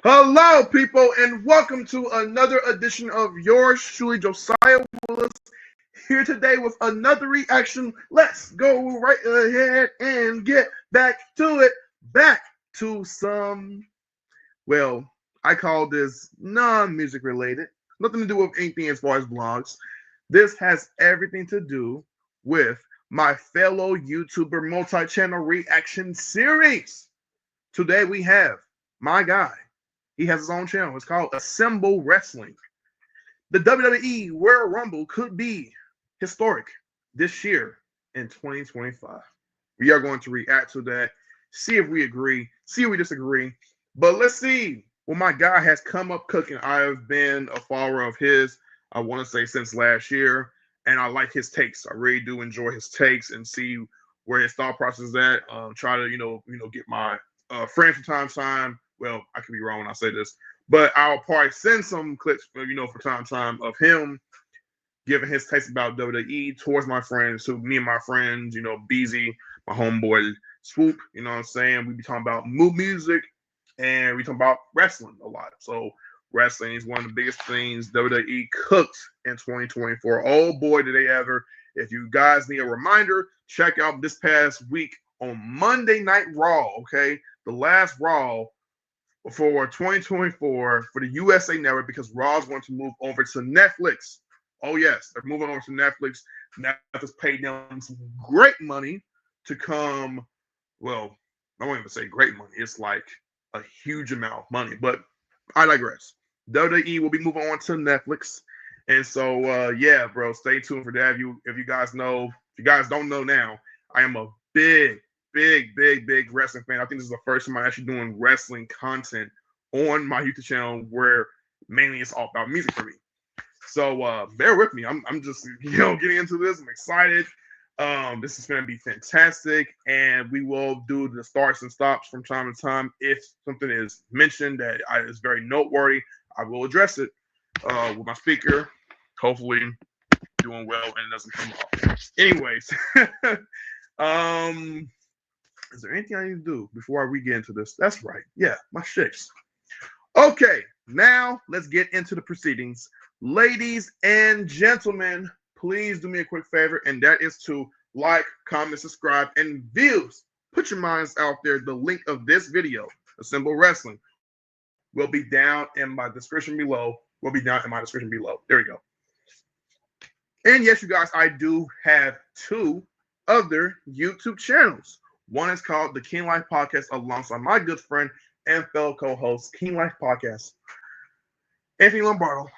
Hello, people, and welcome to another edition of yours truly, Josiah Willis, here today with another reaction. Let's go right ahead and get back to it. Back to some, well, I call this non-music related. Nothing to do with anything as far as vlogs. This has everything to do with my fellow YouTuber multi-channel reaction series. Today we have my guy. He has his own channel. It's called Assemble Wrestling. The WWE World Rumble could be historic this year in 2025. We are going to react to that, see if we agree, see if we disagree. But let's see what my guy has come up cooking. I have been a follower of his, I want to say, since last year, and I like his takes. I really do enjoy his takes and see where his thought process is at. Try to get my friends from time to time. Well, I could be wrong when I say this, but I'll probably send some clips, from time to time of him giving his takes about WWE towards my friends, to me and my friends, Beezy, my homeboy Swoop, you know what I'm saying? We be talking about music and we talk about wrestling a lot. So wrestling is one of the biggest things WWE cooked in 2024. Oh boy, did they ever. If you guys need a reminder, check out this past week on Monday Night Raw, okay? The last Raw for 2024 for the USA Network, because Raw is going to move over to Netflix. Oh yes, they're moving over to Netflix. Netflix paid them some great money to come. Well, I won't even say great money. It's like a huge amount of money, but I digress. WWE will be moving on to Netflix, and so yeah, bro, stay tuned for that. If you guys don't know now, I am a big wrestling fan. I think this is the first time I'm actually doing wrestling content on my YouTube channel, where mainly it's all about music for me. So bear with me. I'm just getting into this. I'm excited. This is going to be fantastic, and we will do the starts and stops from time to time. If something is mentioned that is very noteworthy, I will address it with my speaker. Hopefully, doing well and it doesn't come off. Anyways. Is there anything I need to do before we get into this? That's right. Yeah, my shakes. Okay, now let's get into the proceedings. Ladies and gentlemen, please do me a quick favor, and that is to like, comment, subscribe, and views. Put your minds out there. The link of this video, Assemble Wrestling, will be down in my description below. There we go. And yes, you guys, I do have two other YouTube channels. One is called the King Life Podcast, alongside my good friend and fellow co-host, King Life Podcast, Anthony Lombardo.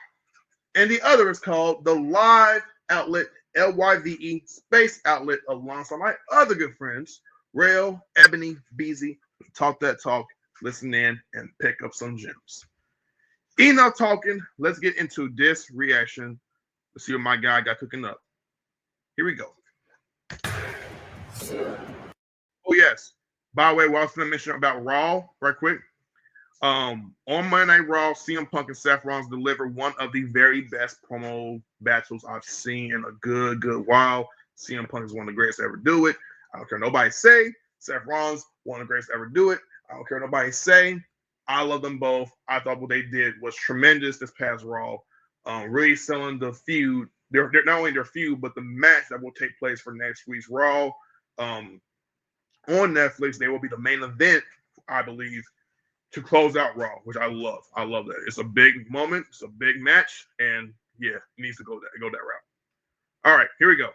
And the other is called the Live Outlet, LYVE Space Outlet, alongside my other good friends, Rail, Ebony, Beezy. Talk that talk, listen in, and pick up some gems. Enough talking. Let's get into this reaction. Let's see what my guy got cooking up. Here we go. Oh yes. By the way, what I was going to mention about Raw, right quick. On Monday Night Raw, CM Punk and Seth Rollins delivered one of the very best promo battles I've seen in a good while. CM Punk is one of the greatest to ever do it. I don't care what nobody say. Seth Rollins, one of the greatest to ever do it. I don't care what nobody say. I love them both. I thought what they did was tremendous this past Raw. Really selling the feud. They're not only their feud, but the match that will take place for next week's Raw. On Netflix, they will be the main event, I believe, to close out Raw, which I love. I love that. It's a big moment. It's a big match, and yeah, it needs to go that route. All right, here we go.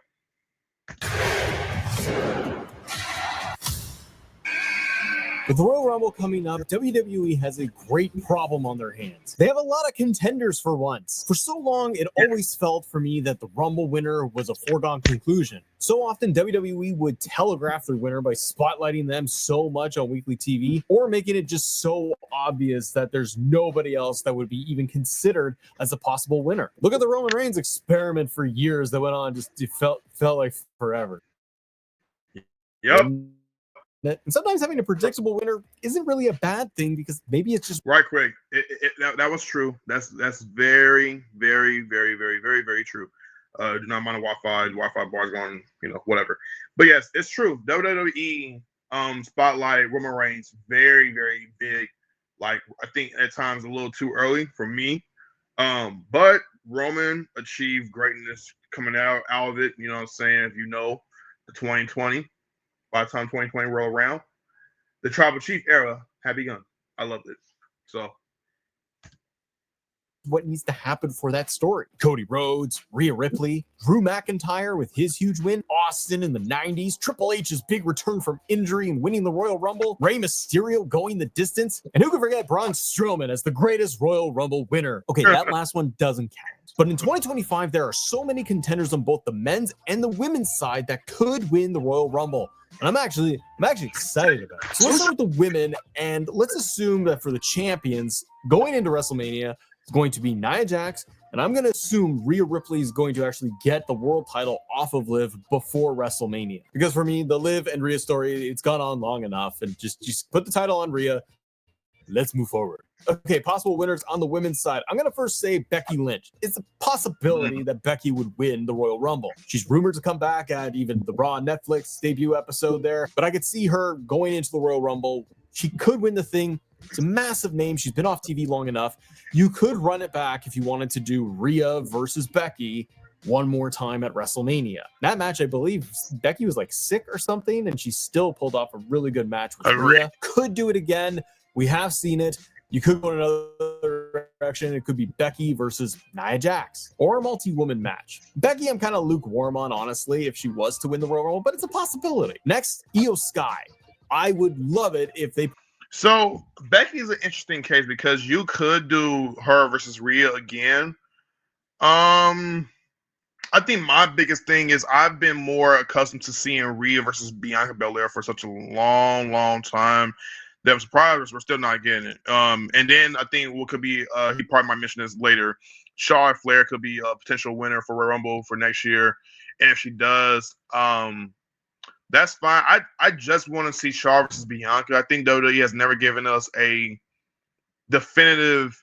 With the Royal Rumble coming up, WWE has a great problem on their hands. They have a lot of contenders for once. For so long, it always felt for me that the Rumble winner was a foregone conclusion. So often, WWE would telegraph their winner by spotlighting them so much on weekly TV, or making it just so obvious that there's nobody else that would be even considered as a possible winner. Look at the Roman Reigns experiment for years that went on, it felt like forever. Yep. And sometimes having a predictable winner isn't really a bad thing, because maybe it's just right quick. That was true. That's very true. Do not mind the Wi-Fi bars going, whatever. But yes, it's true. WWE spotlighted Roman Reigns very big Like I think at times a little too early for me. But Roman achieved greatness coming out of it. You know what I'm saying? If you know the 2020, by the time 2020 roll around, the Tribal Chief era had begun. I loved it. So what needs to happen for that story. Cody Rhodes, Rhea Ripley, Drew McIntyre with his huge win, Austin in the 90s, Triple H's big return from injury and winning the Royal Rumble, Rey Mysterio going the distance, and who can forget Braun Strowman as the greatest Royal Rumble winner. Okay, that last one doesn't count. But in 2025, there are so many contenders on both the men's and the women's side that could win the Royal Rumble. And I'm actually excited about it. So let's start with the women, and let's assume that for the champions going into WrestleMania, it's going to be Nia Jax, and I'm going to assume Rhea Ripley is going to actually get the world title off of Liv before WrestleMania. Because for me, the Liv and Rhea story, it's gone on long enough, and just put the title on Rhea. Let's move forward. Okay, possible winners on the women's side. I'm going to first say Becky Lynch. It's a possibility that Becky would win the Royal Rumble. She's rumored to come back at even the Raw Netflix debut episode there, but I could see her going into the Royal Rumble. She could win the thing. It's a massive name. She's been off TV long enough. You could run it back if you wanted to do Rhea versus Becky one more time at WrestleMania. That match, I believe, Becky was like sick or something, and she still pulled off a really good match with Rhea. Could do it again. We have seen it. You could go in another direction. It could be Becky versus Nia Jax or a multi-woman match. Becky, I'm kind of lukewarm on, honestly, if she was to win the Royal Rumble, but it's a possibility. Next, Io Sky. I would love it if they... So Becky is an interesting case because you could do her versus Rhea again. I think my biggest thing is I've been more accustomed to seeing Rhea versus Bianca Belair for such a long time that I'm surprised we're still not getting it. And then I think what could be he probably might mention this later. Charlotte Flair could be a potential winner for Royal Rumble for next year, and if she does, that's fine. I just want to see Charlotte versus Bianca. I think WWE has never given us a definitive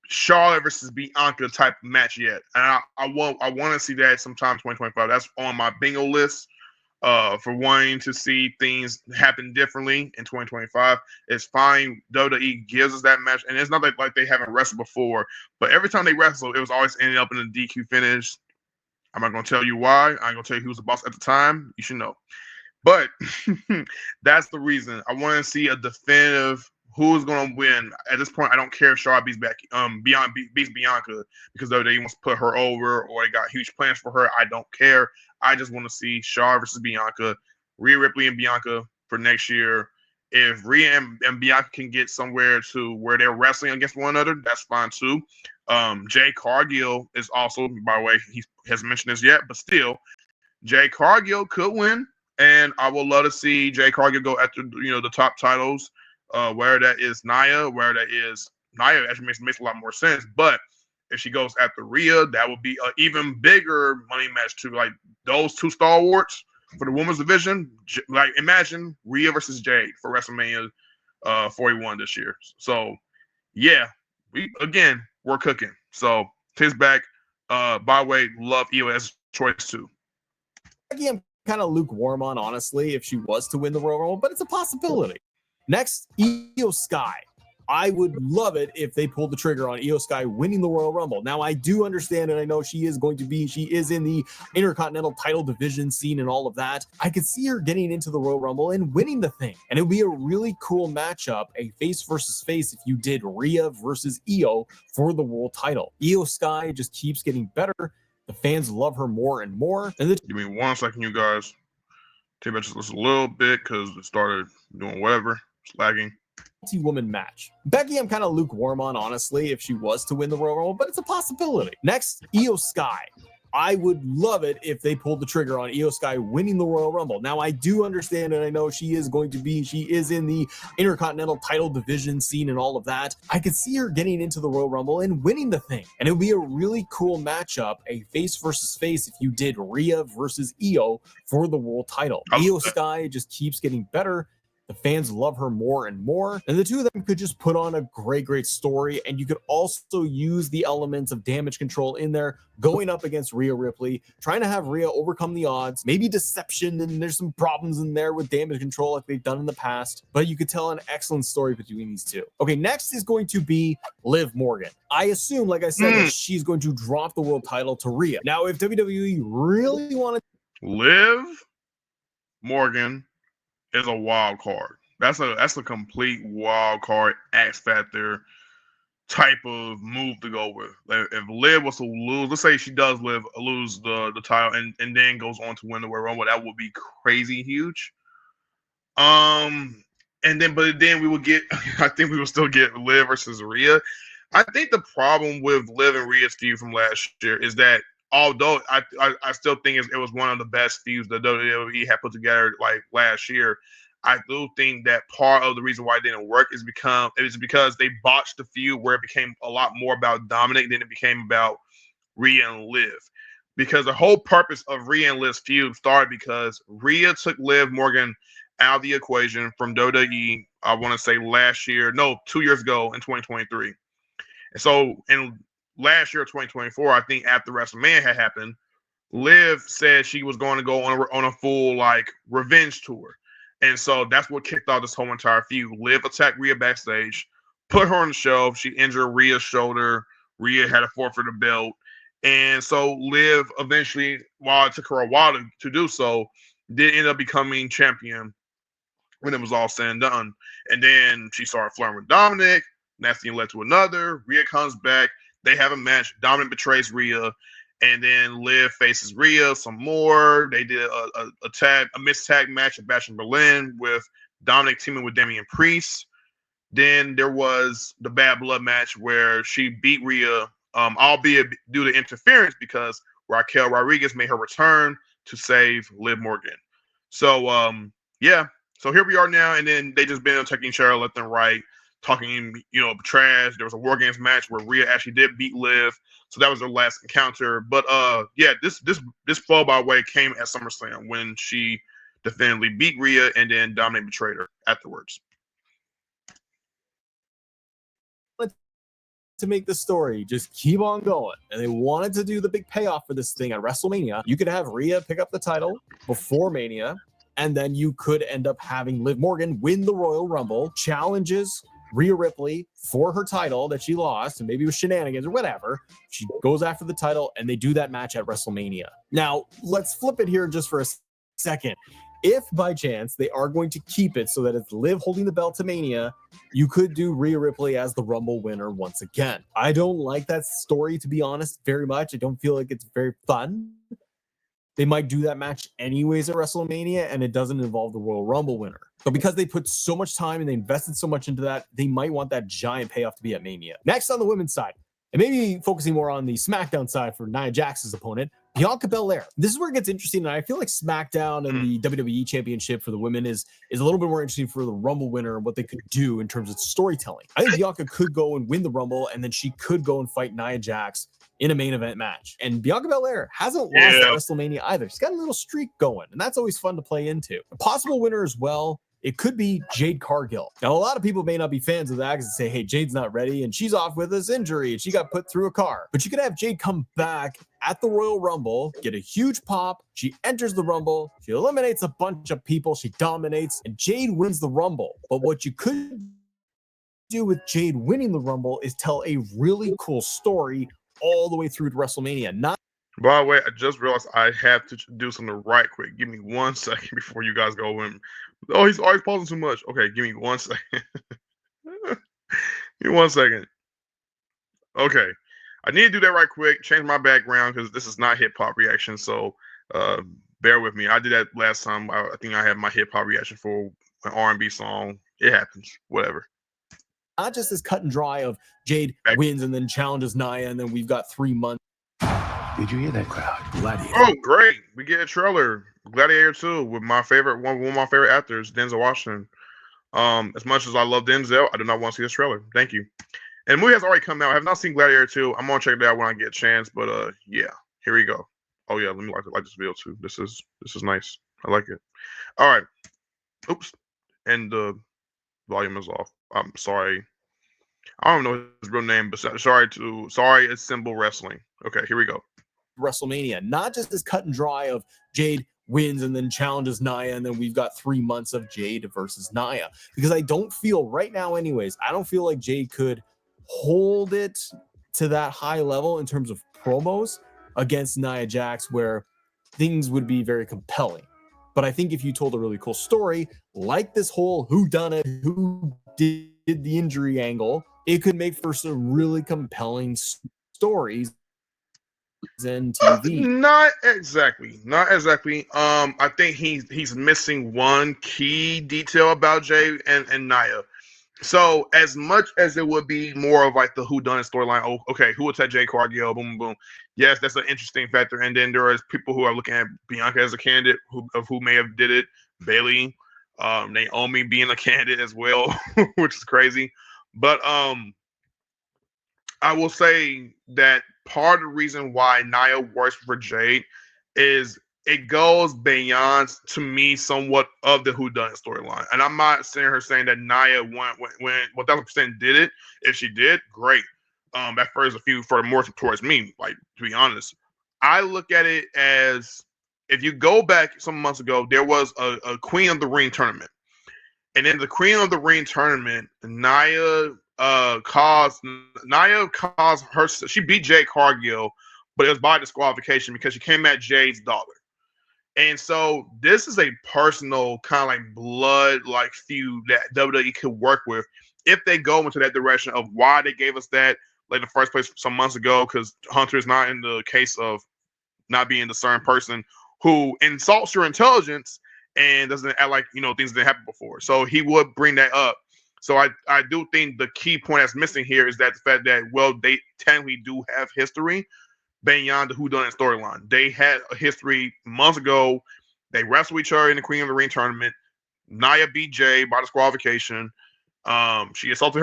Charlotte versus Bianca type match yet, and I want to see that sometime 2025. That's on my bingo list for wanting to see things happen differently in 2025. It's fine. WWE gives us that match, and it's not like they haven't wrestled before, but every time they wrestle, it was always ending up in a DQ finish. I'm not going to tell you why. I'm going to tell you who was the boss at the time. You should know. But that's the reason. I want to see a definitive who's going to win. At this point, I don't care if Charlotte beats Bianca because they want to put her over or they got huge plans for her. I don't care. I just want to see Charlotte versus Bianca, Rhea Ripley and Bianca for next year. If Rhea and Bianca can get somewhere to where they're wrestling against one another, that's fine too. Jay Cargill is also, by the way, he hasn't mentioned this yet, but still, Jay Cargill could win, and I would love to see Jay Cargill go after the top titles, where that is Nia, where that is Nia actually makes a lot more sense. But if she goes after Rhea, that would be an even bigger money match too. Like those two stalwarts for the women's division, like imagine Rhea versus Jade for WrestleMania 41 this year. So yeah, we're cooking. So Tiz back. By the way, love Io as choice too. I'm kind of lukewarm on, honestly, if she was to win the Royal Rumble, but it's a possibility. Next, Io Sky. I would love it if they pulled the trigger on Io Sky winning the Royal Rumble. Now, I do understand, and I know she is in the Intercontinental title division scene and all of that. I could see her getting into the Royal Rumble and winning the thing. And it would be a really cool matchup, a face versus face, if you did Rhea versus Io for the world title. Io Sky just keeps getting better. The fans love her more and more. And give me 1 second, you guys. Take back just a little bit because it started doing whatever. It's lagging. Multi-woman match. Becky, I'm kind of lukewarm on, honestly, if she was to win the Royal Rumble, but it's a possibility. Next, Io Sky. I would love it if they pulled the trigger on Io Sky winning the Royal Rumble. Now, I do understand, and I know she is in the Intercontinental title division scene and all of that. I could see her getting into the Royal Rumble and winning the thing. And it would be a really cool matchup, a face versus face, if you did Rhea versus Io for the world title. Io Sky just keeps getting better. The fans love her more and more, and the two of them could just put on a great story, and you could also use the elements of damage control in there, going up against Rhea Ripley, trying to have Rhea overcome the odds, maybe deception, and there's some problems in there with damage control like they've done in the past, but you could tell an excellent story between these two. Okay, next is going to be Liv Morgan. I assume, like I said, that she's going to drop the world title to Rhea. Now, if WWE really wanted... Liv Morgan is a wild card. That's a complete wild card X Factor type of move to go with. If Liv was to lose, let's say she does lose the title and then goes on to win the Royal Rumble, that would be crazy huge. But then we would get, I think we would still get Liv versus Rhea. I think the problem with Liv and Rhea's feud from last year is that although I still think it was one of the best feuds that WWE had put together like last year, I do think that part of the reason why it didn't work is because they botched the feud where it became a lot more about Dominic than it became about Rhea and Liv. Because the whole purpose of Rhea and Liv's feud started because Rhea took Liv Morgan out of the equation from WWE, I want to say 2 years ago in 2023. And so in last year, 2024, I think after WrestleMania had happened, Liv said she was going to go on a full like revenge tour. And so that's what kicked off this whole entire feud. Liv attacked Rhea backstage, put her on the shelf. She injured Rhea's shoulder. Rhea had to forfeit the belt. And so Liv eventually, while it took her a while to do so, did end up becoming champion when it was all said and done. And then she started flirting with Dominic. That thing led to another. Rhea comes back. They have a match. Dominic betrays Rhea. And then Liv faces Rhea some more. They did a mixed tag match at Bash in Berlin with Dominic teaming with Damian Priest. Then there was the Bad Blood match where she beat Rhea, albeit due to interference because Raquel Rodriguez made her return to save Liv Morgan. So, yeah. So here we are now, and then they just been attacking each other left and right, talking, trash. There was a War Games match where Rhea actually did beat Liv. So that was their last encounter. But yeah, this fall by the way came at SummerSlam when she definitively beat Rhea and then Dominic betrayed her afterwards. To make the story just keep on going, and they wanted to do the big payoff for this thing at WrestleMania. You could have Rhea pick up the title before Mania, and then you could end up having Liv Morgan win the Royal Rumble, challenges Rhea Ripley for her title that she lost, and maybe with shenanigans or whatever. She goes after the title, and they do that match at WrestleMania. Now, let's flip it here just for a second. If by chance they are going to keep it so that it's Liv holding the belt to Mania, you could do Rhea Ripley as the Rumble winner once again. I don't like that story, to be honest, very much. I don't feel like it's very fun. They might do that match anyways at WrestleMania, and it doesn't involve the Royal Rumble winner. But because they put so much time and they invested so much into that, they might want that giant payoff to be at Mania. Next on the women's side, and maybe focusing more on the SmackDown side for Nia Jax's opponent, Bianca Belair. This is where it gets interesting, and I feel like SmackDown and the WWE Championship for the women is a little bit more interesting for the Rumble winner and what they could do in terms of storytelling. I think Bianca could go and win the Rumble, and then she could go and fight Nia Jax in a main event match. And Bianca Belair hasn't lost at WrestleMania either. She's got a little streak going, and that's always fun to play into. A possible winner as well, it could be Jade Cargill. Now, a lot of people may not be fans of that because they say, hey, Jade's not ready, and she's off with this injury, and she got put through a car. But you could have Jade come back at the Royal Rumble, get a huge pop, she enters the Rumble, she eliminates a bunch of people, she dominates, and Jade wins the Rumble. But what you could do with Jade winning the Rumble is tell a really cool story all the way through to WrestleMania. By the way, I just realized I have to do something right quick. Give me 1 second before you guys go in. Oh, he's always pausing too much. Okay, give me 1 second. Give me 1 second. Okay. I need to do that right quick. Change my background because this is not hip-hop reaction, so bear with me. I did that last time. I think I had my hip-hop reaction for an R&B song. It happens. Whatever. Not just this cut and dry of Jade wins and then challenges Nia, and then we've got 3 months. Did you hear that crowd? Gladiator. Oh, great. We get a trailer. Gladiator 2 with my favorite one of my favorite actors, Denzel Washington. As much as I love Denzel, I do not want to see this trailer. Thank you. And the movie has already come out. I have not seen Gladiator 2. I'm gonna check it out when I get a chance. But yeah, here we go. Oh yeah, let me like this video too. This is nice. I like it. All right. Oops. and the volume is off. I'm sorry. I don't know his real name, but sorry, it's Symbol Wrestling. Okay, here we go. WrestleMania, not just this cut and dry of Jade wins and then challenges Nia, and then we've got 3 months of Jade versus Nia. Because I don't feel right now, anyways, I don't feel like Jade could hold it to that high level in terms of promos against Nia Jax, where things would be very compelling. But I think if you told a really cool story, like this whole who done it, who did the injury angle, it could make for some really compelling stories in TV. Not exactly. Not exactly. I think he's missing one key detail about Jay and Nia. So as much as it would be more of like the whodunit storyline, oh, okay, who attacked Jay Cargill? Boom, boom. Yes, that's an interesting factor. And then there is people who are looking at Bianca as a candidate who may have did it. Bailey, Naomi being a candidate as well, which is crazy. But I will say that part of the reason why Nia works for Jade is it goes beyond, to me, somewhat of the whodunit storyline. And I'm not sitting here saying that Nia went 1000% did it. If she did, great. That furthers a few further more towards me. Like, to be honest, I look at it as, if you go back some months ago, there was a Queen of the Ring tournament. And in the Queen of the Ring tournament, Nia caused her, she beat Jade Cargill, but it was by disqualification because she came at Jade's daughter. And so this is a personal kind of like blood like feud that WWE could work with if they go into that direction of why they gave us that like in the first place some months ago, because Hunter is not in the case of not being the certain person who insults your intelligence and doesn't act like things didn't happen before. So he would bring that up. So I do think the key point that's missing here is that the fact that, well, they technically do have history beyond the whodunit storyline. They had a history months ago. They wrestled each other in the Queen of the Ring tournament. Nia beat Jay by disqualification. She insulted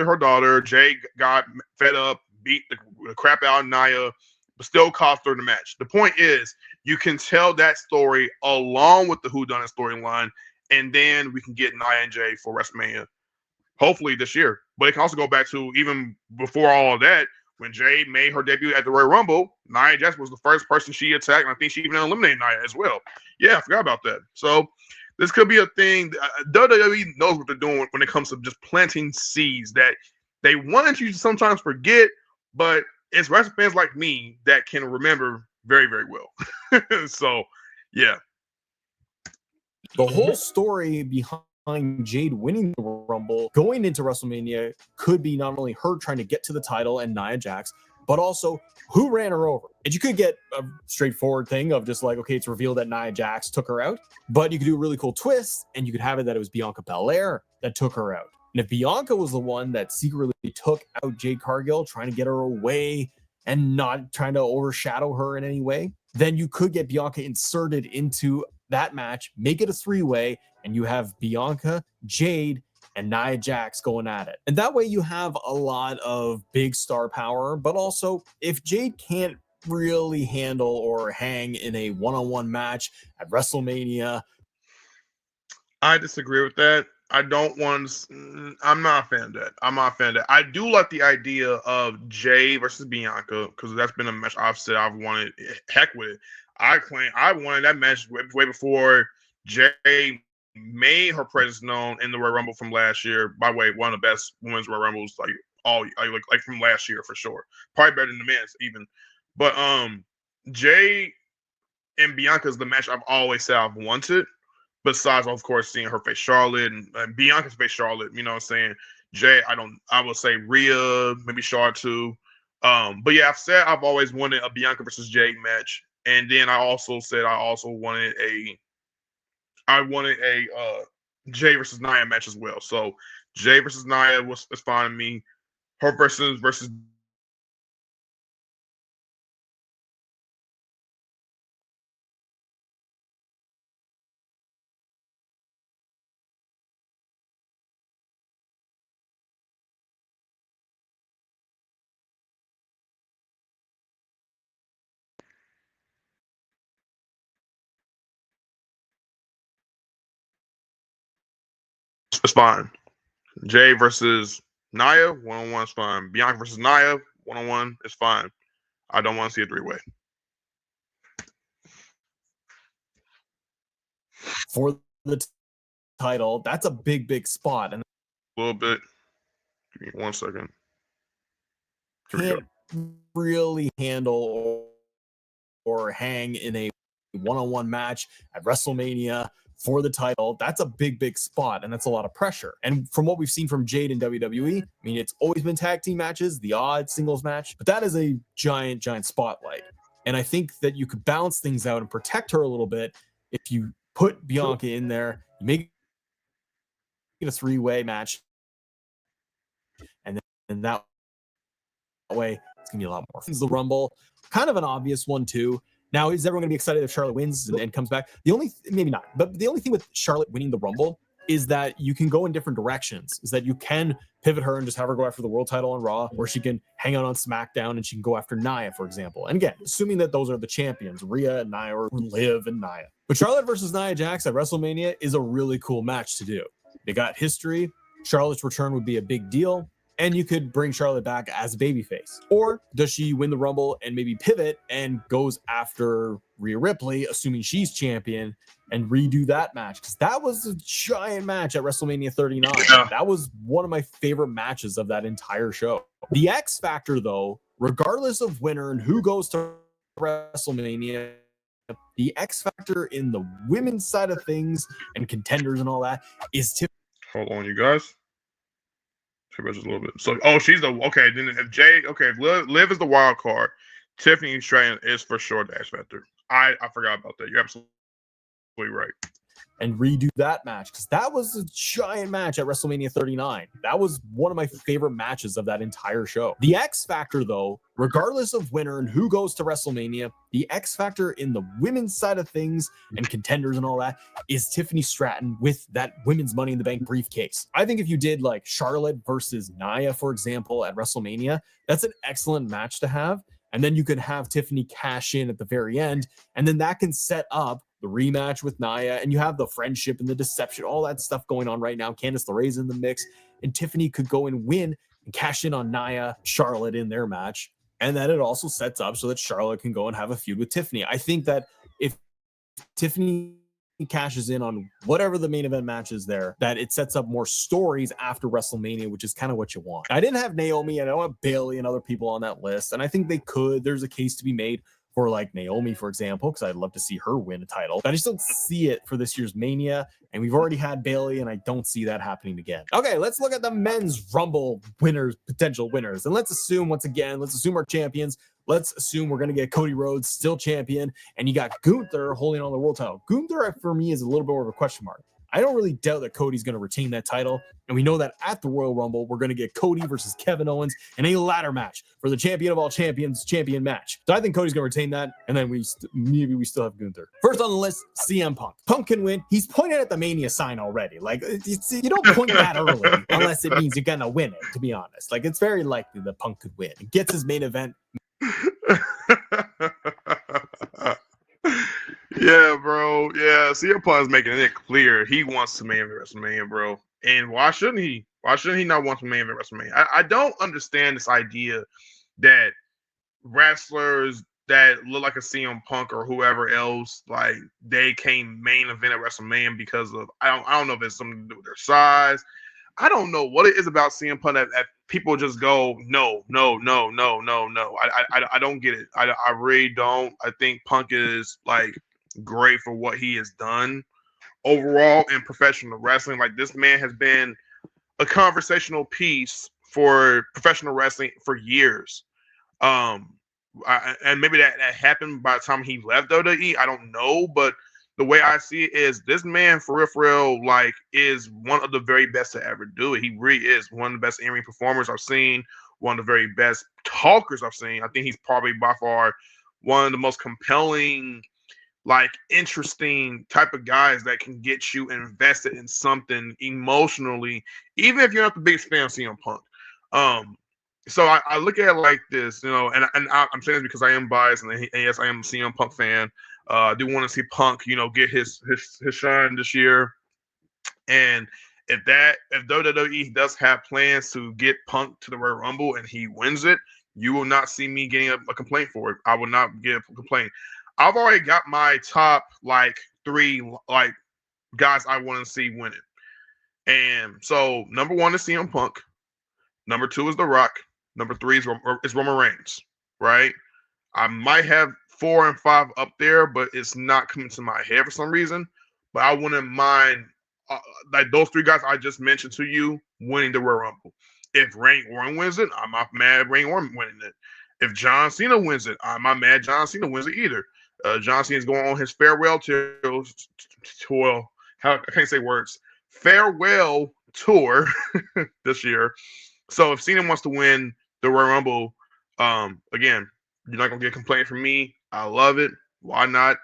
her daughter. Jay got fed up, beat the crap out of Nia, but still cost her the match. The point is, you can tell that story along with the whodunit storyline, and then we can get Nia and Jay for WrestleMania, hopefully this year. But it can also go back to even before all of that, when Jade made her debut at the Royal Rumble. Nia Jax was the first person she attacked, and I think she even eliminated Nia as well. Yeah, I forgot about that. So this could be a thing. WWE knows what they're doing when it comes to just planting seeds that they want you to sometimes forget, but it's wrestling fans like me that can remember very, very well. So, yeah. The whole story behind Jade winning the Rumble going into WrestleMania could be not only her trying to get to the title and Nia Jax, but also who ran her over. And you could get a straightforward thing of just like, okay, it's revealed that Nia Jax took her out, but you could do a really cool twist and you could have it that it was Bianca Belair that took her out. And if Bianca was the one that secretly took out Jade Cargill, trying to get her away and not trying to overshadow her in any way, then you could get Bianca inserted into that match, make it a 3-way, and you have Bianca, Jade, and Nia Jax going at it. And that way you have a lot of big star power, but also if Jade can't really handle or hang in a one-on-one match at WrestleMania. I disagree with that. I don't want. I'm not a fan of that. I'm not a fan of that. I do like the idea of Jay versus Bianca because that's been a match I've said I've wanted. Heck with it. I claim I wanted that match way before Jay made her presence known in the Royal Rumble from last year. By the way, one of the best women's Royal Rumbles like from last year for sure. Probably better than the men's even. But Jay and Bianca is the match I've always said I've wanted. Besides, of course, seeing her face Charlotte and Bianca's face Charlotte, you know what I'm saying? Jay, I would say Rhea, maybe Charlotte too. But yeah, I've said I've always wanted a Bianca versus Jade match. And then I also said I also wanted a Jay versus Nia match as well. So Jay versus Nia was fine to me. Her versus It's fine. Jay versus Nia, 1-on-1 is fine. Bianca versus Nia, 1-on-1 is fine. I don't want to see a 3-way. For the title, that's a big spot. And A little bit. Give me 1 second. Can't really handle or hang in a one-on-one match at WrestleMania for the title. That's a big spot, and that's a lot of pressure. And from what we've seen from Jade in WWE, I mean, it's always been tag team matches, the odd singles match, but that is a giant spotlight. And I think that you could balance things out and protect her a little bit if you put Bianca in there, you make it a 3-way match, and then that way it's gonna be a lot more. The Rumble, kind of an obvious one too. Now, is everyone gonna be excited if Charlotte wins and comes back? Maybe not, but the only thing with Charlotte winning the Rumble is that you can go in different directions. Is that you can pivot her and just have her go after the world title on Raw, or she can hang out on SmackDown and she can go after Nia, for example. And again, assuming that those are the champions, Rhea and Nia, or Liv and Nia. But Charlotte versus Nia Jax at WrestleMania is a really cool match to do. They got history. Charlotte's return would be a big deal. And you could bring Charlotte back as a babyface. Or does she win the Rumble and maybe pivot and goes after Rhea Ripley, assuming she's champion, and redo that match? Because that was a giant match at WrestleMania 39. Yeah. That was one of my favorite matches of that entire show. The X Factor, though, regardless of winner and who goes to WrestleMania, the X Factor in the women's side of things and contenders and all that is Tiffany. Hold on, you guys. Just a little bit. So, she's the okay. Then if Jay, if Liv is the wild card, Tiffany Stratton is for sure the X Factor. I forgot about that. You're absolutely right. And redo that match, because that was a giant match at WrestleMania 39. That was one of my favorite matches of that entire show. The X Factor, though, regardless of winner and who goes to WrestleMania, the X Factor in the women's side of things and contenders and all that is Tiffany Stratton with that women's Money in the Bank briefcase. I think if you did like Charlotte versus Nia, for example, at WrestleMania, that's an excellent match to have. And then you could have Tiffany cash in at the very end, and then that can set up the rematch with Nia, and you have the friendship and the deception, all that stuff going on right now. Candice LeRae's in the mix, and Tiffany could go and win and cash in on Nia, Charlotte in their match. And then it also sets up so that Charlotte can go and have a feud with Tiffany. I think that if Tiffany cashes in on whatever the main event match is there, that it sets up more stories after WrestleMania, which is kind of what you want. I didn't have Naomi, I don't have Bayley and other people on that list, and I think they could. There's a case to be made for like Naomi, for example, because I'd love to see her win a title. But I just don't see it for this year's Mania, and we've already had Bayley, and I don't see that happening again. Okay, let's look at the men's Rumble winners, potential winners, and let's assume our champions. Let's assume we're going to get Cody Rhodes still champion, and you got Gunther holding on the world title. Gunther, for me, is a little bit more of a question mark. I don't really doubt that Cody's going to retain that title. And we know that at the Royal Rumble, we're going to get Cody versus Kevin Owens in a ladder match for the champion of all champions champion match. So I think Cody's going to retain that. And then maybe we still have Gunther. First on the list, CM Punk. Punk can win. He's pointed at the Mania sign already. Like, you don't point that early unless it means you're going to win it, to be honest. Like, it's very likely that Punk could win. He gets his main event. Yeah, bro. Yeah, CM Punk is making it clear he wants to main event WrestleMania, bro. And why shouldn't he? Why shouldn't he not want to main event WrestleMania? I don't understand this idea that wrestlers that look like a CM Punk or whoever else, like, they came main event at WrestleMania because of I don't know if it's something to do with their size. I don't know what it is about CM Punk that people just go, no. I don't get it. I really don't. I think Punk is like great for what he has done overall in professional wrestling. Like, this man has been a conversational piece for professional wrestling for years. And maybe that happened by the time he left WWE. I don't know, but the way I see it is this man, for real, like, is one of the very best to ever do it. He really is one of the best in-ring performers I've seen, one of the very best talkers I've seen. I think he's probably by far one of the most compelling, like, interesting type of guys that can get you invested in something emotionally, even if you're not the biggest fan of CM Punk. So I look at it like this, and I'm saying this because I am biased, and yes, I am a CM Punk fan. I do want to see Punk, get his shine this year. And if WWE does have plans to get Punk to the Royal Rumble and he wins it, you will not see me getting a complaint for it. I will not get a complaint. I've already got my top like 3 like guys I want to see winning. And so number 1 is CM Punk. Number 2 is The Rock. Number 3 is Roman Reigns, right? I might have 4 and 5 up there, but it's not coming to my head for some reason. But I wouldn't mind like those 3 guys I just mentioned to you winning the Royal Rumble. If Randy Orton wins it, I'm not mad Randy Orton winning it. If John Cena wins it, I'm not mad John Cena wins it either. John Cena is going on his farewell tour. I can't say words. Farewell tour this year. So if Cena wants to win the Royal Rumble, again, you're not gonna get a complaint from me. I love it. Why not?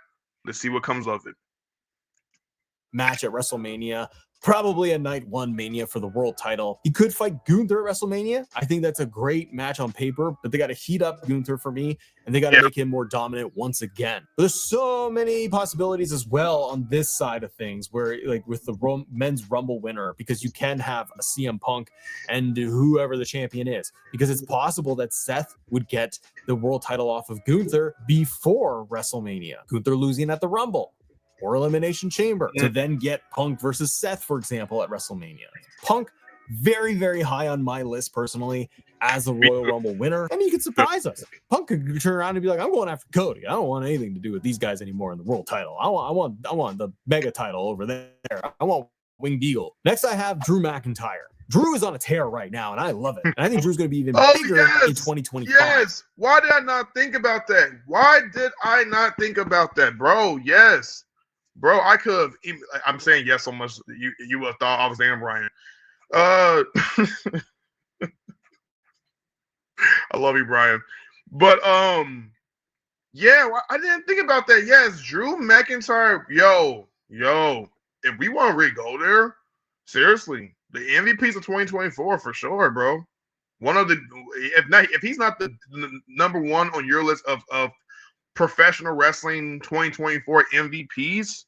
Let's see what comes of it. Match at WrestleMania. Probably a night 1 Mania for the world title. He could fight Gunther at WrestleMania. I think that's a great match on paper, but they got to heat up Gunther for me, and they got to make him more dominant once again. But there's so many possibilities as well on this side of things, where like with the men's Rumble winner, because you can have a CM Punk and whoever the champion is, because it's possible that Seth would get the world title off of Gunther before WrestleMania. Gunther losing at the Rumble or Elimination Chamber to then get Punk versus Seth, for example, at WrestleMania. Punk, very, very high on my list personally as a Royal Rumble winner, and he could surprise us. Punk could turn around and be like, I'm going after Cody. I don't want anything to do with these guys anymore in the world title. I want the mega title over there. I want Winged Eagle. Next, I have Drew McIntyre. Drew is on a tear right now, and I love it. And I think Drew's going to be even bigger in 2025. Yes. Why did I not think about that? Why did I not think about that, bro? Yes. Bro, I could have. I'm saying yes so much. You would have thought I was Dan Bryan. I love you, Brian. But yeah, I didn't think about that. Yes, Drew McIntyre. Yo. If we want to really go there, seriously, the MVPs of 2024 for sure, bro. One of the if he's not the number 1 on your list of professional wrestling 2024 MVPs,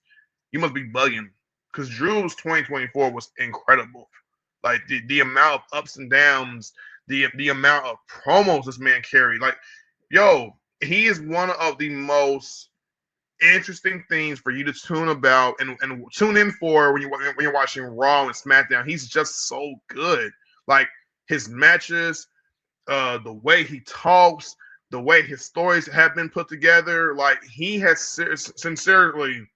you must be bugging, because Drew's 2024 was incredible. Like the amount of ups and downs, the amount of promos this man carried. Like, yo, he is one of the most interesting things for you to tune about and tune in for when you're watching Raw and SmackDown. He's just so good. Like his matches, the way he talks, the way his stories have been put together. Like he has sincerely,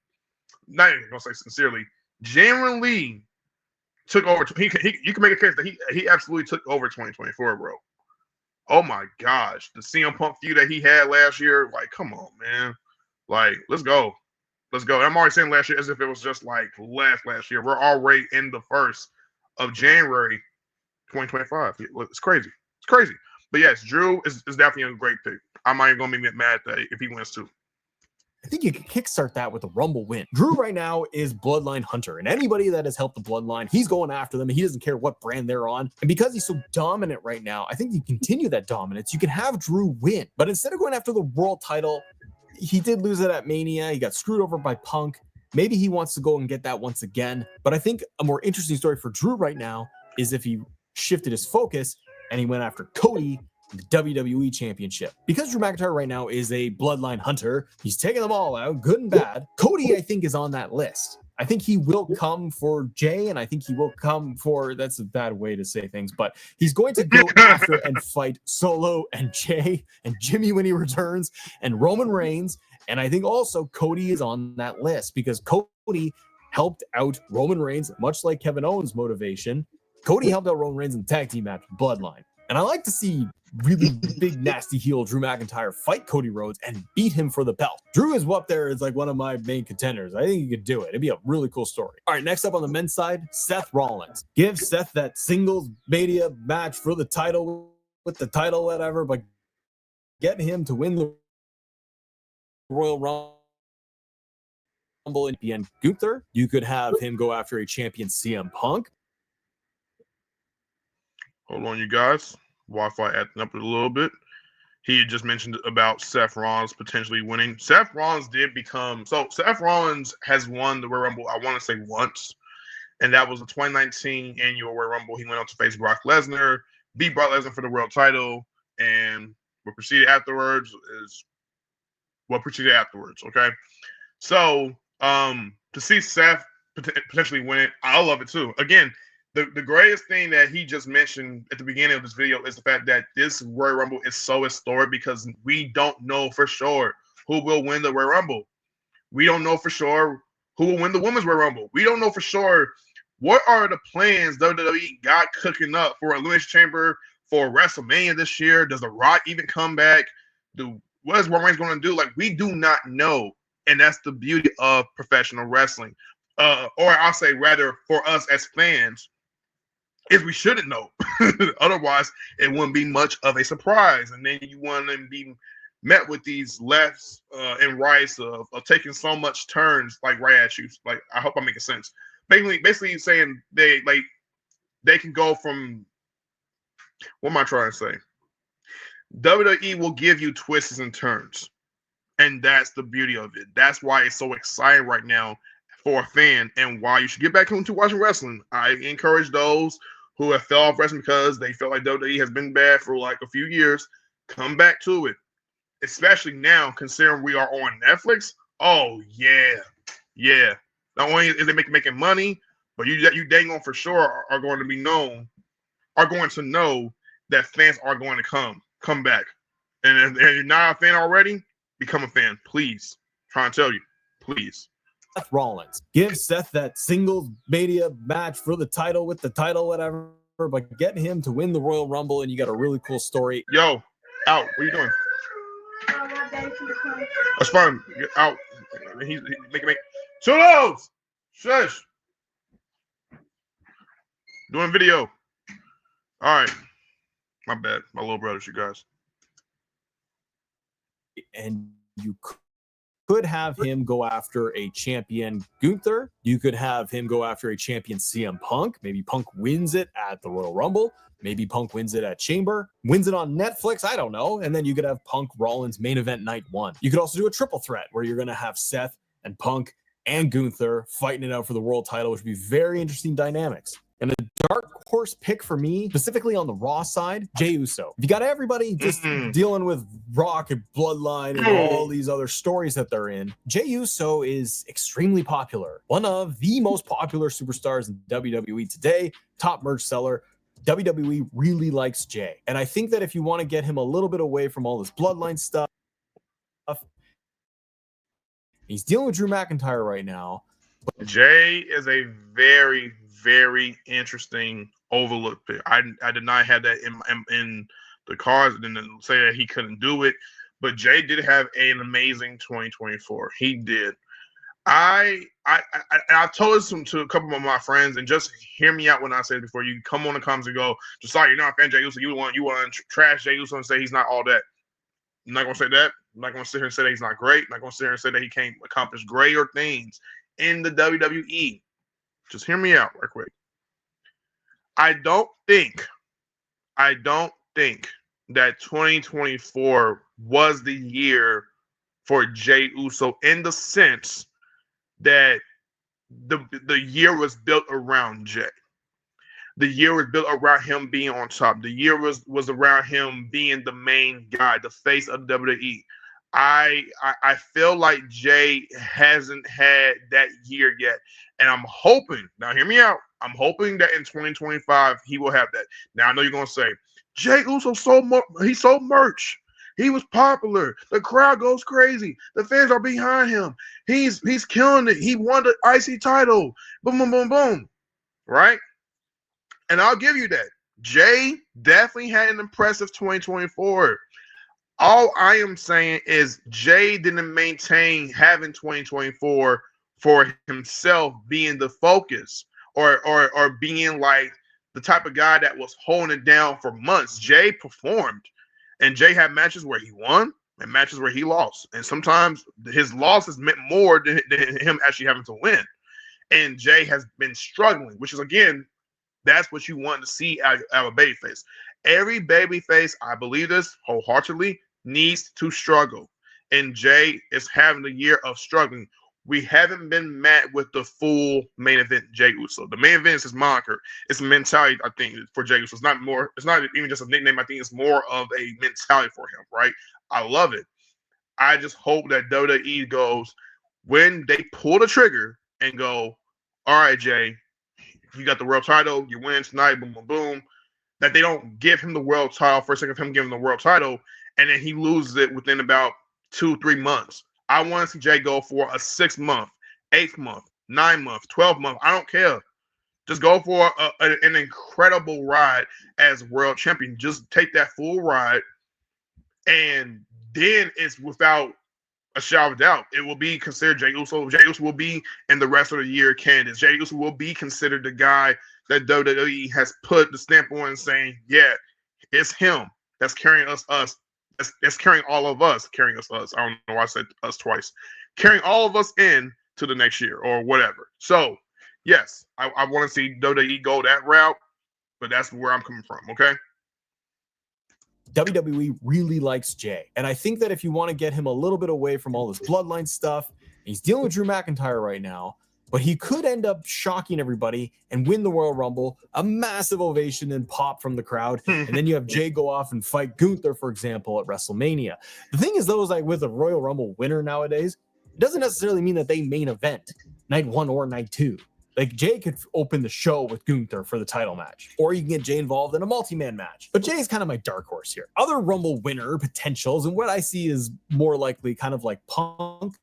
not even gonna say sincerely, genuinely took over. You can make a case that he absolutely took over 2024, bro. Oh my gosh, the CM Punk feud that he had last year, like, come on, man, like, let's go. I'm already saying last year as if it was just like last year. We're already in the 1st of January, 2025. It's crazy. But yes, Drew is definitely a great pick. I'm not even gonna be mad at that if he wins too. I think you can kickstart that with a Rumble win. Drew right now is Bloodline Hunter, and anybody that has helped the Bloodline, he's going after them. He doesn't care what brand they're on. And because he's so dominant right now, I think you continue that dominance. You can have Drew win. But instead of going after the world title, he did lose it at Mania. He got screwed over by Punk. Maybe he wants to go and get that once again. But I think a more interesting story for Drew right now is if he shifted his focus and he went after Cody, the WWE Championship. Because Drew McIntyre right now is a Bloodline Hunter, he's taking them all out, good and bad. Cody, I think, is on that list. I think he will come for Jay, and I think he will come for, that's a bad way to say things, but he's going to go after and fight Solo and Jay and Jimmy when he returns and Roman Reigns. And I think also Cody is on that list because Cody helped out Roman Reigns, much like Kevin Owens' motivation. Cody helped out Roman Reigns in the tag team match with Bloodline. And I like to see really big, nasty heel Drew McIntyre fight Cody Rhodes and beat him for the belt. Drew is up there as like one of my main contenders. I think he could do it. It'd be a really cool story. All right, next up on the men's side, Seth Rollins. Give Seth that singles mania match for the title, with the title, whatever, but get him to win the Royal Rumble and be Gunther. You could have him go after a champion CM Punk. Hold on, you guys. Wi-Fi acting up a little bit. He just mentioned about Seth Rollins potentially winning. Seth Rollins did become... So, Seth Rollins has won the Royal Rumble, I want to say once. and that was the 2019 annual Royal Rumble. He went on to face Brock Lesnar, beat Brock Lesnar for the world title, and what proceeded afterwards is what proceeded afterwards. Okay, so to see Seth potentially win it, I love it too. Again, the greatest thing that he just mentioned at the beginning of this video is the fact that this Royal Rumble is so historic because we don't know for sure who will win the Royal Rumble. We don't know for sure who will win the Women's Royal Rumble. We don't know for sure what are the plans WWE got cooking up for Elimination Chamber, for WrestleMania this year. Does The Rock even come back? What is Roman Reigns going to do? Like, we do not know. And that's the beauty of professional wrestling. Or I'll say rather for us as fans, is we shouldn't know. Otherwise, it wouldn't be much of a surprise. And then you want to be met with these lefts and rights of taking so much turns like right at you. Like, I hope I'm making sense. Basically saying they can go from, what am I trying to say? WWE will give you twists and turns. And that's the beauty of it. That's why it's so exciting right now for a fan and why you should get back into watching wrestling. I encourage those who have fell off wrestling because they felt like WWE has been bad for like a few years. Come back to it. Especially now, considering we are on Netflix. Oh, yeah. Yeah. Not only is they making money, but you dang on for sure are going to be known, are going to know that fans are going to come back. And if you're not a fan already, become a fan, please. I'm trying to tell you, please. Seth Rollins. Give Seth that singles mania match for the title with the title, whatever, but get him to win the Royal Rumble, and you got a really cool story. Yo, out. What are you doing? That's fine. Get out. He's make Chulos! Shush. Doing video. All right. My bad. My little brothers, you guys. And you could have him go after a champion Gunther. You could have him go after a champion CM Punk. Maybe Punk wins it at the Royal Rumble. Maybe Punk wins it at Chamber, wins it on Netflix. I don't know. And then you could have Punk Rollins main event night 1. You could also do a triple threat where you're going to have Seth and Punk and Gunther fighting it out for the world title, which would be very interesting dynamics. And a dark horse pick for me, specifically on the Raw side, Jey Uso. If you got everybody just dealing with Rock and Bloodline and all these other stories that they're in, Jey Uso is extremely popular. One of the most popular superstars in WWE today, top merch seller. WWE really likes Jey. And I think that if you want to get him a little bit away from all this Bloodline stuff, he's dealing with Drew McIntyre right now. But Jey is a very, very interesting overlooked pick. I did not have that in the cards and then say that he couldn't do it. But Jey did have an amazing 2024. He did. I told this to a couple of my friends, and just hear me out when I say it before you come on the comments and go, sorry, you're not a fan of Jey Uso. You want to trash Jey Uso and say he's not all that. I'm not gonna say that. I'm not gonna sit here and say that he's not great. I'm not gonna sit here and say that he can't accomplish greater things in the WWE. Just hear me out real quick. I don't think that 2024 was the year for Jey Uso in the sense that the year was built around Jey. The year was built around him being on top. The year was around him being the main guy, the face of WWE. I feel like Jey hasn't had that year yet. And I'm hoping, now hear me out, I'm hoping that in 2025 he will have that. Now I know you're going to say, Jey Uso he sold merch. He was popular. The crowd goes crazy. The fans are behind him. He's killing it. He won the IC title. Boom, boom, boom, boom. Right? And I'll give you that. Jey definitely had an impressive 2024. All I am saying is Jey didn't maintain having 2024 for himself being the focus or being like the type of guy that was holding it down for months. Jey performed. And Jey had matches where he won and matches where he lost. And sometimes his losses meant more than him actually having to win. And Jey has been struggling, which is, again, that's what you want to see out of a babyface. Every babyface, I believe this wholeheartedly, needs to struggle. And Jey is having a year of struggling. we haven't been met with the full main event Jey Uso. The main event is his moniker. It's a mentality, I think, for Jey Uso. It's not even just a nickname. I think it's more of a mentality for him, right? I love it. I just hope that WWE goes, when they pull the trigger and go, all right, Jay, you got the world title, you win tonight, boom, boom, boom, that they don't give him the world title for a second of him giving the world title, and then he loses it within about 2-3 months. I want to see Jay go for a 6-month, 8-month, 9-month, 12-month. I don't care. Just go for an incredible ride as world champion. Just take that full ride, and then it's without a shadow of doubt. It will be considered Jey Uso. Jey Uso will be in the rest of the year candidates. Jey Uso will be considered the guy that WWE has put the stamp on and saying, yeah, it's him that's carrying us. That's carrying all of us. Carrying us. I don't know why I said us twice. Carrying all of us in to the next year or whatever. So, yes, I want to see WWE go that route, but that's where I'm coming from, okay? WWE really likes Jay. And I think that if you want to get him a little bit away from all this bloodline stuff, he's dealing with Drew McIntyre right now, but he could end up shocking everybody and win the Royal Rumble, a massive ovation and pop from the crowd. And then you have Jay go off and fight Gunther, for example, at WrestleMania. The thing is, though, is like with a Royal Rumble winner nowadays, it doesn't necessarily mean that they main event night 1 or night 2. Like, Jay could open the show with Gunther for the title match, or you can get Jay involved in a multi-man match. But Jay is kind of my dark horse here. Other Rumble winner potentials, and what I see is more likely kind of like Punk.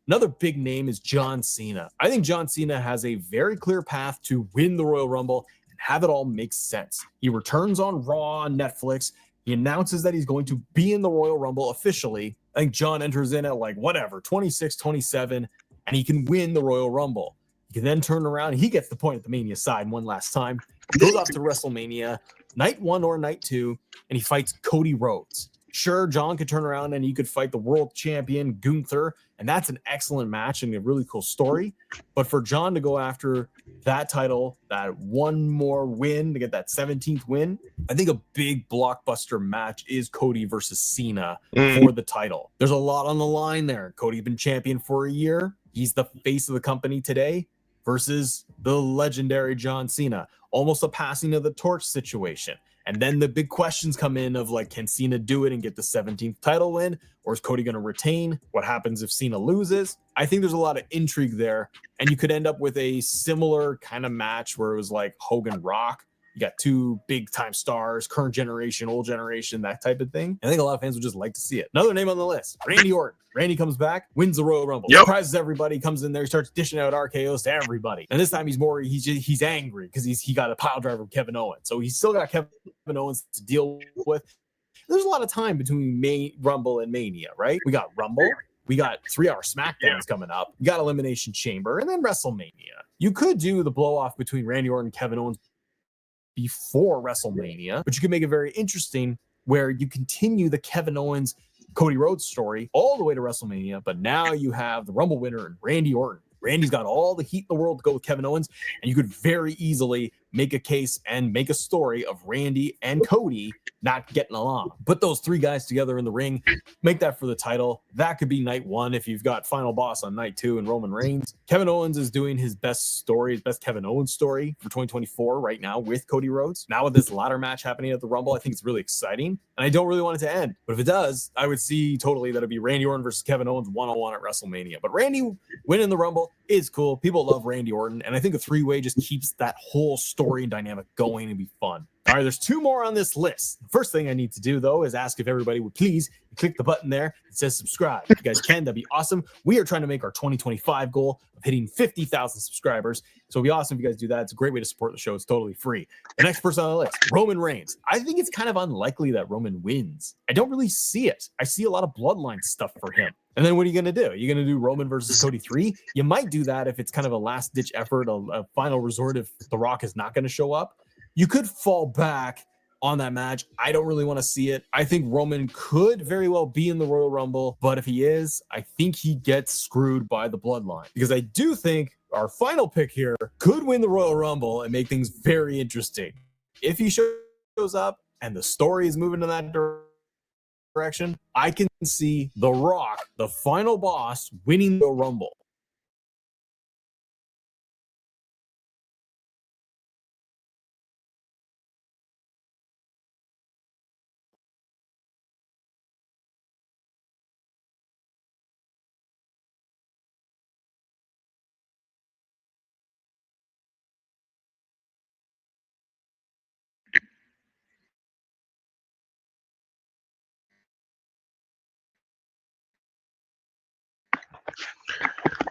Another big name is John Cena. I think John Cena has a very clear path to win the Royal Rumble and have it all make sense. He returns on Raw on Netflix. He announces that he's going to be in the Royal Rumble officially. I think John enters in at like 26, 27, and he can win the Royal Rumble. He can then turn around and he gets the point at the Mania side one last time. He goes off to WrestleMania, night 1 or night 2, and he fights Cody Rhodes. Sure, John could turn around and he could fight the world champion Gunther, and that's an excellent match and a really cool story. But for John to go after that title, that one more win to get that 17th win, I think a big blockbuster match is Cody versus Cena for the title. There's a lot on the line there. Cody's been champion for a year. He's the face of the company today versus the legendary John Cena. Almost a passing of the torch situation. And then the big questions come in of like, can Cena do it and get the 17th title win? Or is Cody going to retain? What happens if Cena loses? I think there's a lot of intrigue there. And you could end up with a similar kind of match where it was like Hogan Rock. You got two big time stars, current generation, old generation, that type of thing. I think a lot of fans would just like to see it. Another name on the list, Randy Orton. Randy comes back, wins the Royal Rumble, surprises everybody, comes in there, he starts dishing out RKOs to everybody. And this time he's angry because he got a pile driver of Kevin Owens. So he's still got Kevin Owens to deal with. There's a lot of time between Rumble and Mania, right? We got Rumble. We got 3-hour SmackDowns coming up. We got Elimination Chamber and then WrestleMania. You could do the blow off between Randy Orton and Kevin Owens before WrestleMania, but you can make it very interesting where you continue the Kevin Owens Cody Rhodes story all the way to WrestleMania, but now you have the Rumble winner and Randy Orton. Randy's got all the heat in the world to go with Kevin Owens, and you could very easily make a case and make a story of Randy and Cody not getting along. Put those three guys together in the ring, make that for the title. That could be night 1 if you've got Final Boss on night 2 and Roman Reigns. Kevin Owens is doing his best story, his best Kevin Owens story for 2024 right now with Cody Rhodes. Now with this ladder match happening at the Rumble, I think it's really exciting, and I don't really want it to end. But if it does, I would see totally that it'd be Randy Orton versus Kevin Owens one-on-one at WrestleMania. But Randy winning the Rumble is cool. People love Randy Orton, and I think a 3-way just keeps that whole story and dynamic going and be fun. All right, there's 2 more on this list. The first thing I need to do, though, is ask if everybody would please click the button there that says subscribe. If you guys can, that'd be awesome. We are trying to make our 2025 goal of hitting 50,000 subscribers. So it'd be awesome if you guys do that. It's a great way to support the show. It's totally free. The next person on the list, Roman Reigns. I think it's kind of unlikely that Roman wins. I don't really see it. I see a lot of bloodline stuff for him. And then what are you going to do? You're going to do Roman versus Cody 3? You might do that if it's kind of a last-ditch effort, a final resort if The Rock is not going to show up. You could fall back on that match. I don't really want to see it. I think Roman could very well be in the Royal Rumble, but if he is, I think he gets screwed by the bloodline, because I do think our final pick here could win the Royal Rumble and make things very interesting. If he shows up and the story is moving in that direction, direction, I can see The Rock, the final boss, winning the Rumble.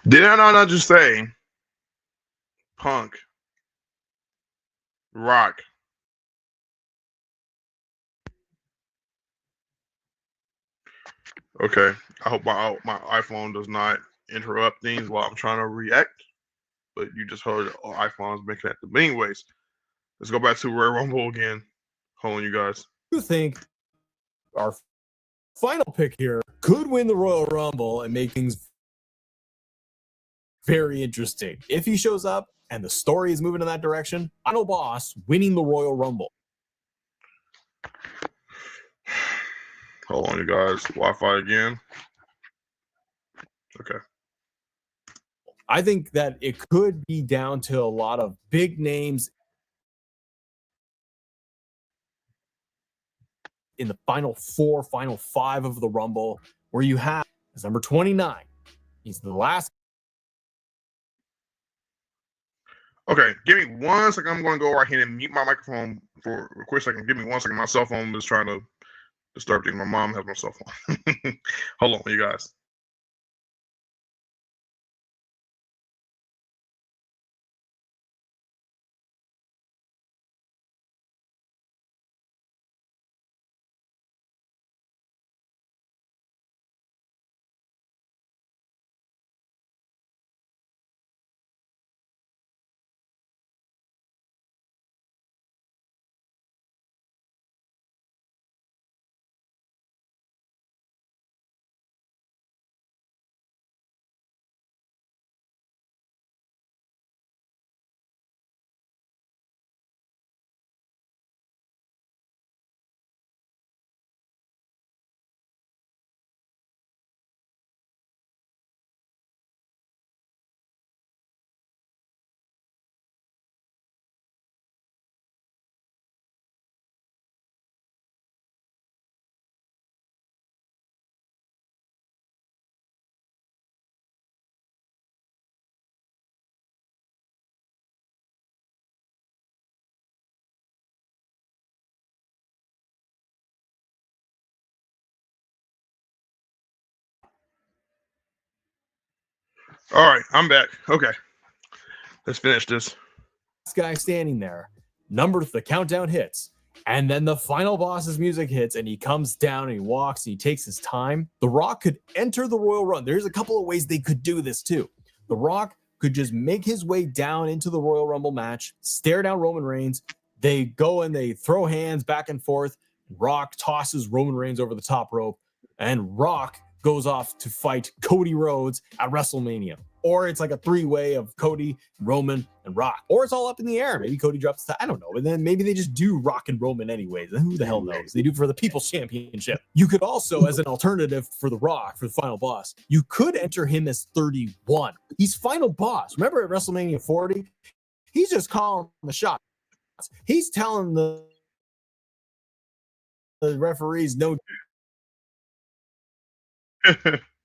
Did I not just say Punk, Rock? Okay. I hope my iPhone does not interrupt things while I'm trying to react. But you just heard iPhones making that. But anyways, let's go back to Royal Rumble again. Hold on, you guys. You think our final pick here could win the Royal Rumble and make things very interesting? If he shows up and the story is moving in that direction, Final Boss winning the Royal Rumble. Hold on, you guys. Wi-Fi again. Okay. I think that it could be down to a lot of big names in the final 4, final 5 of the Rumble, where you have as number 29. He's the last. Okay, give me 1 second. I'm going to go right here and mute my microphone for a quick second. Give me 1 second. My cell phone is trying to disturb things. My mom has my cell phone. Hold on, you guys. All right, I'm back. Okay, let's finish this. Guy standing there, the countdown hits, and then the final boss's music hits, and he comes down and he walks and he takes his time. The Rock could enter the Royal Rumble. There's a couple of ways they could do this too. The Rock could just make his way down into the Royal Rumble match, stare down Roman Reigns. They go and they throw hands back and forth. Rock tosses Roman Reigns over the top rope, and Rock goes off to fight Cody Rhodes at WrestleMania. Or it's like a 3-way of Cody, Roman, and Rock. Or it's all up in the air. Maybe Cody drops the, I don't know. And then maybe they just do Rock and Roman anyways. And who the hell knows? They do for the People's Championship. You could also, as an alternative for The Rock, for the final boss, you could enter him as 31. He's final boss. Remember at WrestleMania 40? He's just calling the shots. He's telling the referees no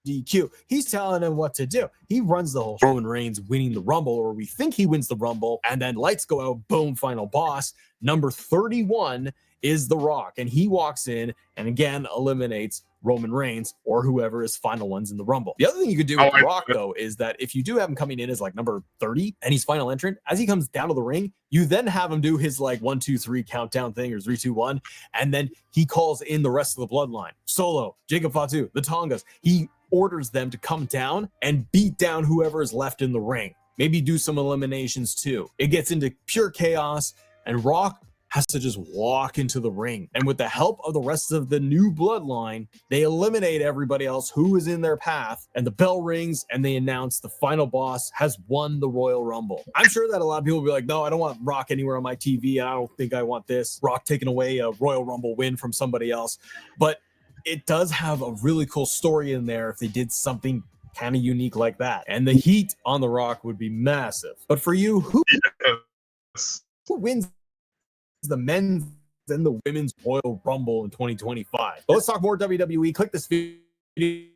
DQ. He's telling him what to do. He runs the whole Roman Reigns winning the Rumble, or we think he wins the Rumble, and then lights go out, boom, final boss. Number 31 is The Rock, and he walks in and again eliminates Roman Reigns or whoever is final ones in the Rumble. The other thing you could do with The Rock, though, is that if you do have him coming in as like number 30 and he's final entrant, as he comes down to the ring, you then have him do his like 1, 2, 3 countdown thing, or 3, 2, 1, and then he calls in the rest of the bloodline. Solo, Jacob Fatu, the Tongas. He orders them to come down and beat down whoever is left in the ring. Maybe do some eliminations too. It gets into pure chaos, and Rock has to just walk into the ring. And with the help of the rest of the new bloodline, they eliminate everybody else who is in their path, and the bell rings and they announce the final boss has won the Royal Rumble. I'm sure that a lot of people will be like, no, I don't want Rock anywhere on my TV. I don't think I want this. Rock taking away a Royal Rumble win from somebody else. But it does have a really cool story in there if they did something kind of unique like that. And the heat on The Rock would be massive. But for you, who wins the men's and the women's Royal Rumble in 2025? But let's talk more WWE. Click this video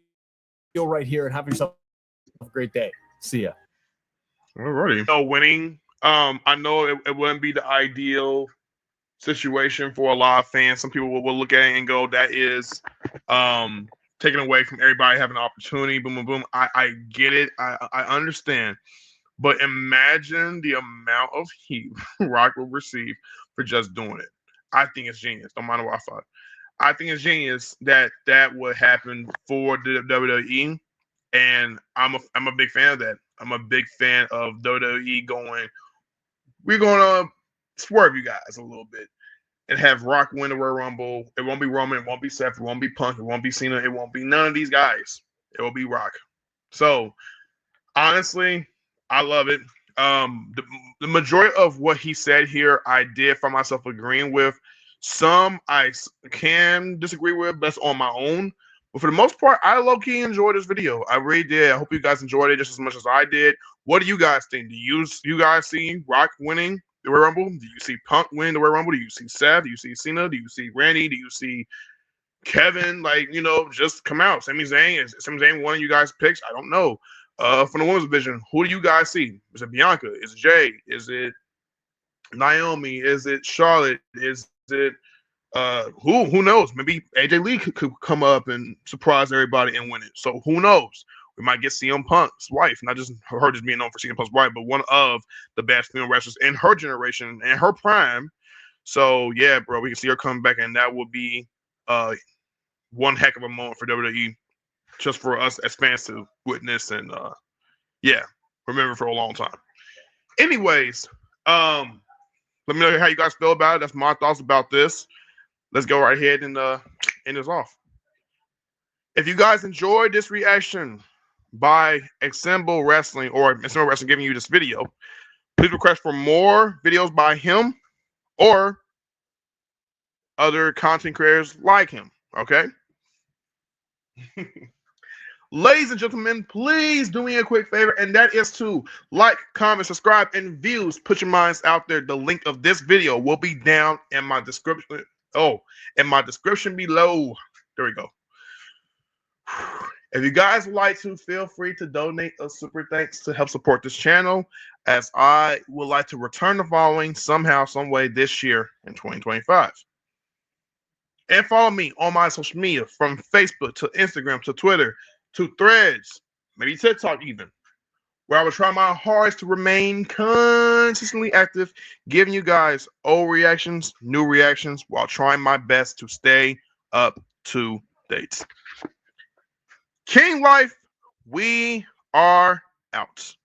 right here and have yourself a great day. See ya. Alrighty. So winning, I know it wouldn't be the ideal situation for a lot of fans. Some people will look at it and go, that is taken away from everybody having an opportunity. Boom, boom, boom. I get it. I understand. But imagine the amount of heat Rock will receive for just doing it. I think it's genius. Don't mind what I thought. I think it's genius that would happen for the WWE, and I'm a big fan of that. I'm a big fan of WWE going, we're going to swerve you guys a little bit and have Rock win the Royal Rumble. It won't be Roman. It won't be Seth. It won't be Punk. It won't be Cena. It won't be none of these guys. It will be Rock. So, honestly, I love it. The majority of what he said here, I did find myself agreeing with. Some I can disagree with. That's on my own. But for the most part, I low-key enjoyed this video. I really did. I hope you guys enjoyed it just as much as I did. What do you guys think? Do you guys see Rock winning the Royal Rumble? Do you see Punk winning the Royal Rumble? Do you see Seth? Do you see Cena? Do you see Randy? Do you see Kevin? Like, just come out. Sami Zayn. Is Sami Zayn one of you guys picks? I don't know. From the women's division, who do you guys see? Is it Bianca? Is it Jay? Is it Naomi? Is it Charlotte? Is it who knows? Maybe AJ Lee could come up and surprise everybody and win it. So who knows? We might get CM Punk's wife, not just her just being known for CM Punk's wife, but one of the best female wrestlers in her generation and her prime. So yeah, bro, we can see her coming back, and that would be one heck of a moment for WWE, just for us as fans to witness and remember for a long time. Anyways, let me know how you guys feel about it. That's my thoughts about this. Let's go right ahead and end this off. If you guys enjoyed this reaction by Assemble Wrestling or Assemble Wrestling giving you this video, please request for more videos by him or other content creators like him. Okay? Ladies and gentlemen, please do me a quick favor, and that is to like, comment, subscribe, and views. Put your minds out there. The link of this video will be down in my description. In my description below. There we go. If you guys would like to, feel free to donate a super thanks to help support this channel, as I would like to return the following somehow, some way this year in 2025. And follow me on my social media, from Facebook to Instagram to Twitter to Threads, maybe TikTok even, where I will try my hardest to remain consistently active, giving you guys old reactions, new reactions, while trying my best to stay up to date. King Life, we are out.